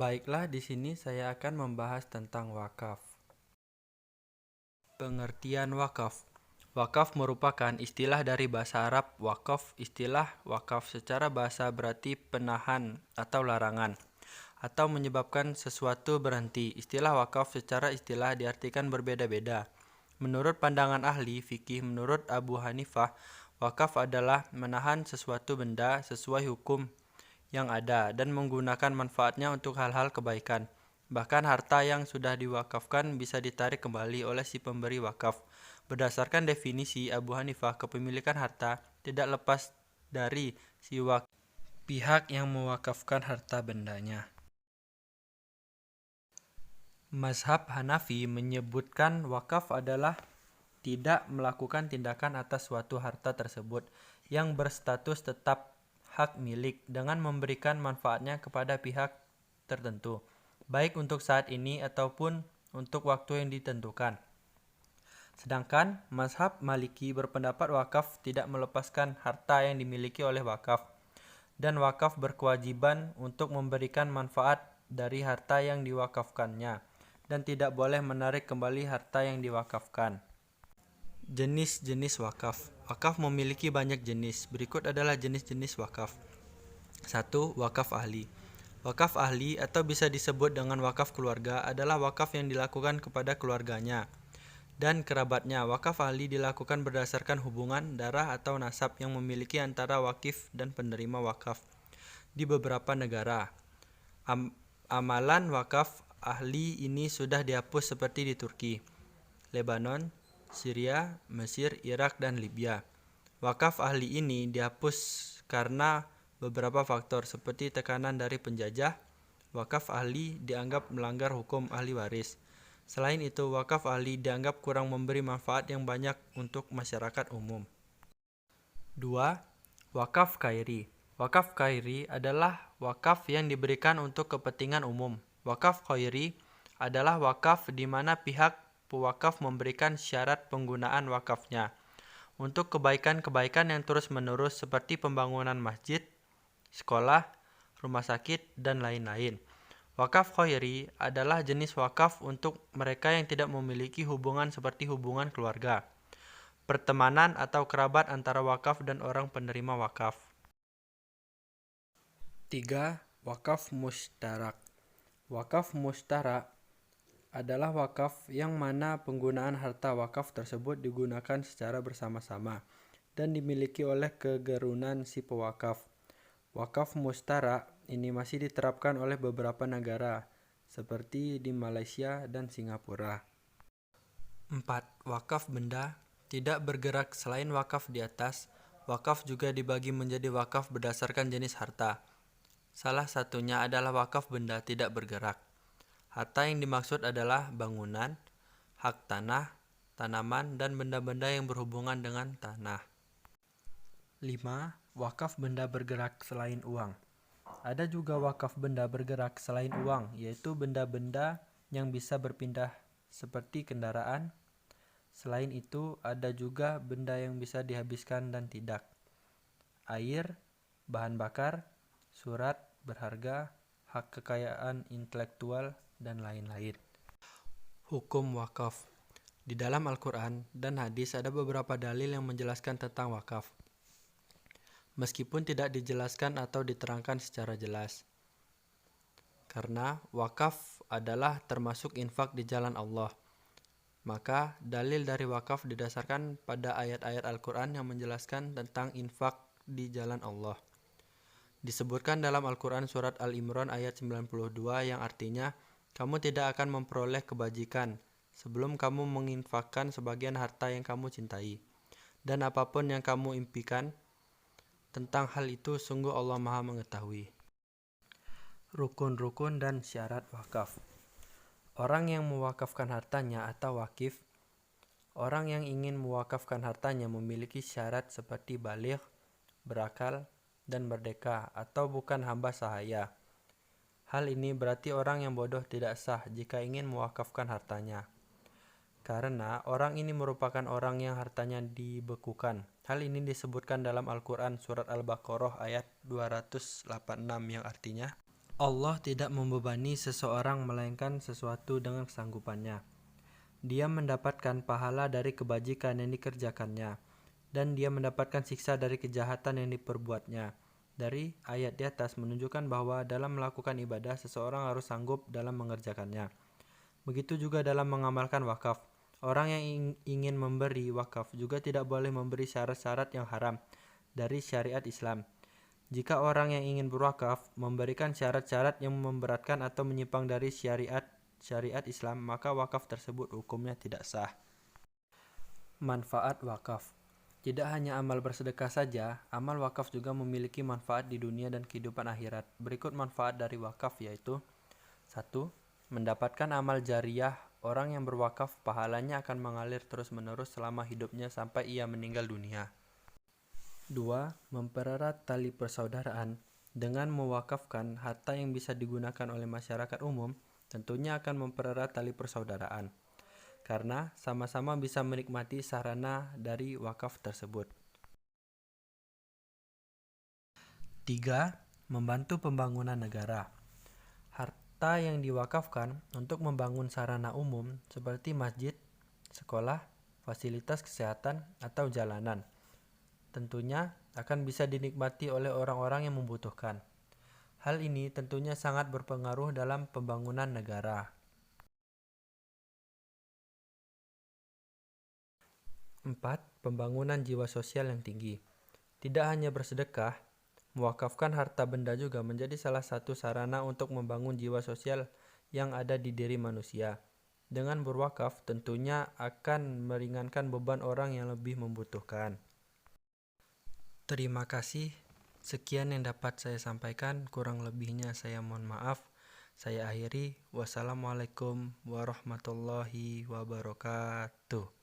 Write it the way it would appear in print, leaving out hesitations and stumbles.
Baiklah, di sini saya akan membahas tentang wakaf. Pengertian wakaf. Wakaf merupakan istilah dari bahasa Arab waqaf. Istilah wakaf secara bahasa berarti penahan atau larangan, atau menyebabkan sesuatu berhenti. Istilah wakaf secara istilah diartikan berbeda-beda. Menurut pandangan ahli fikih, menurut Abu Hanifah, wakaf adalah menahan sesuatu benda sesuai hukum yang ada dan menggunakan manfaatnya untuk hal-hal kebaikan. Bahkan harta yang sudah diwakafkan bisa ditarik kembali oleh si pemberi wakaf. Berdasarkan definisi Abu Hanifah, kepemilikan harta tidak lepas dari si pihak yang mewakafkan harta bendanya. Mazhab Hanafi menyebutkan wakaf adalah tidak melakukan tindakan atas suatu harta tersebut yang berstatus tetap hak milik dengan memberikan manfaatnya kepada pihak tertentu, baik untuk saat ini ataupun untuk waktu yang ditentukan. Sedangkan mazhab Maliki berpendapat wakaf tidak melepaskan harta yang dimiliki oleh wakaf, dan wakaf berkewajiban untuk memberikan manfaat dari harta yang diwakafkannya, dan tidak boleh menarik kembali harta yang diwakafkan. Jenis-jenis wakaf. Wakaf memiliki banyak jenis. Berikut adalah jenis-jenis wakaf. 1. Wakaf ahli. Wakaf ahli atau bisa disebut dengan wakaf keluarga adalah wakaf yang dilakukan kepada keluarganya dan kerabatnya. Wakaf ahli dilakukan berdasarkan hubungan darah atau nasab yang memiliki antara wakif dan penerima wakaf di beberapa negara. Amalan wakaf ahli ini sudah dihapus seperti di Turki, Lebanon, Syria, Mesir, Irak, dan Libya. Wakaf ahli ini dihapus karena beberapa faktor seperti tekanan dari penjajah. Wakaf ahli dianggap melanggar hukum ahli waris. Selain itu, wakaf ahli dianggap kurang memberi manfaat yang banyak untuk masyarakat umum. 2. Wakaf khairi. Wakaf khairi adalah wakaf yang diberikan untuk kepentingan umum. Wakaf khairi adalah wakaf di mana pihak pewakaf memberikan syarat penggunaan wakafnya untuk kebaikan-kebaikan yang terus-menerus seperti pembangunan masjid, sekolah, rumah sakit, dan lain-lain. Wakaf khairi adalah jenis wakaf untuk mereka yang tidak memiliki hubungan seperti hubungan keluarga, pertemanan, atau kerabat antara wakaf dan orang penerima wakaf. 3. Wakaf mustarak. Wakaf mustarak adalah wakaf yang mana penggunaan harta wakaf tersebut digunakan secara bersama-sama dan dimiliki oleh kegerunan si pewakaf. Wakaf mustarak ini masih diterapkan oleh beberapa negara seperti di Malaysia dan Singapura. 4. Wakaf benda tidak bergerak. Selain wakaf di atas, wakaf juga dibagi menjadi wakaf berdasarkan jenis harta. Salah satunya adalah wakaf benda tidak bergerak. Harta yang dimaksud adalah bangunan, hak tanah, tanaman, dan benda-benda yang berhubungan dengan tanah. 5. Wakaf benda bergerak selain uang. Ada juga wakaf benda bergerak selain uang, yaitu benda-benda yang bisa berpindah seperti kendaraan. Selain itu, ada juga benda yang bisa dihabiskan dan tidak. Air, bahan bakar, surat berharga, hak kekayaan intelektual, dan lain-lain. Hukum wakaf. Di dalam Al-Quran dan hadis ada beberapa dalil yang menjelaskan tentang wakaf, meskipun tidak dijelaskan atau diterangkan secara jelas. Karena wakaf adalah termasuk infak di jalan Allah, maka dalil dari wakaf didasarkan pada ayat-ayat Al-Quran yang menjelaskan tentang infak di jalan Allah. Disebutkan dalam Al-Quran surat Al-Imran ayat 92 yang artinya, kamu tidak akan memperoleh kebajikan sebelum kamu menginfakkan sebagian harta yang kamu cintai. Dan apapun yang kamu impikan tentang hal itu, sungguh Allah Maha mengetahui. Rukun-rukun dan syarat wakaf. Orang yang mewakafkan hartanya atau wakif. Orang yang ingin mewakafkan hartanya memiliki syarat seperti baligh, berakal, dan merdeka atau bukan hamba sahaya. Hal ini berarti orang yang bodoh tidak sah jika ingin mewakafkan hartanya, karena orang ini merupakan orang yang hartanya dibekukan. Hal ini disebutkan dalam Al-Quran surat Al-Baqarah ayat 286 yang artinya, Allah tidak membebani seseorang melainkan sesuatu dengan kesanggupannya. Dia mendapatkan pahala dari kebajikan yang dikerjakannya, dan dia mendapatkan siksa dari kejahatan yang diperbuatnya. Dari ayat di atas menunjukkan bahwa dalam melakukan ibadah seseorang harus sanggup dalam mengerjakannya. Begitu juga dalam mengamalkan wakaf. Orang yang ingin memberi wakaf juga tidak boleh memberi syarat-syarat yang haram dari syariat Islam. Jika orang yang ingin berwakaf memberikan syarat-syarat yang memberatkan atau menyimpang dari syariat Islam, maka wakaf tersebut hukumnya tidak sah. Manfaat wakaf. Tidak hanya amal bersedekah saja, amal wakaf juga memiliki manfaat di dunia dan kehidupan akhirat. Berikut manfaat dari wakaf yaitu: 1. Mendapatkan amal jariyah. Orang yang berwakaf pahalanya akan mengalir terus-menerus selama hidupnya sampai ia meninggal dunia. 2. Mempererat tali persaudaraan. Dengan mewakafkan harta yang bisa digunakan oleh masyarakat umum, tentunya akan mempererat tali persaudaraan, karena sama-sama bisa menikmati sarana dari wakaf tersebut. 3. Membantu pembangunan negara. Harta yang diwakafkan untuk membangun sarana umum seperti masjid, sekolah, fasilitas kesehatan, atau jalanan tentunya akan bisa dinikmati oleh orang-orang yang membutuhkan. Hal ini tentunya sangat berpengaruh dalam pembangunan negara. 4. Pembangunan jiwa sosial yang tinggi. Tidak hanya bersedekah, mewakafkan harta benda juga menjadi salah satu sarana untuk membangun jiwa sosial yang ada di diri manusia. Dengan berwakaf tentunya akan meringankan beban orang yang lebih membutuhkan. Terima kasih. Sekian yang dapat saya sampaikan, kurang lebihnya saya mohon maaf. Saya akhiri. Wassalamualaikum warahmatullahi wabarakatuh.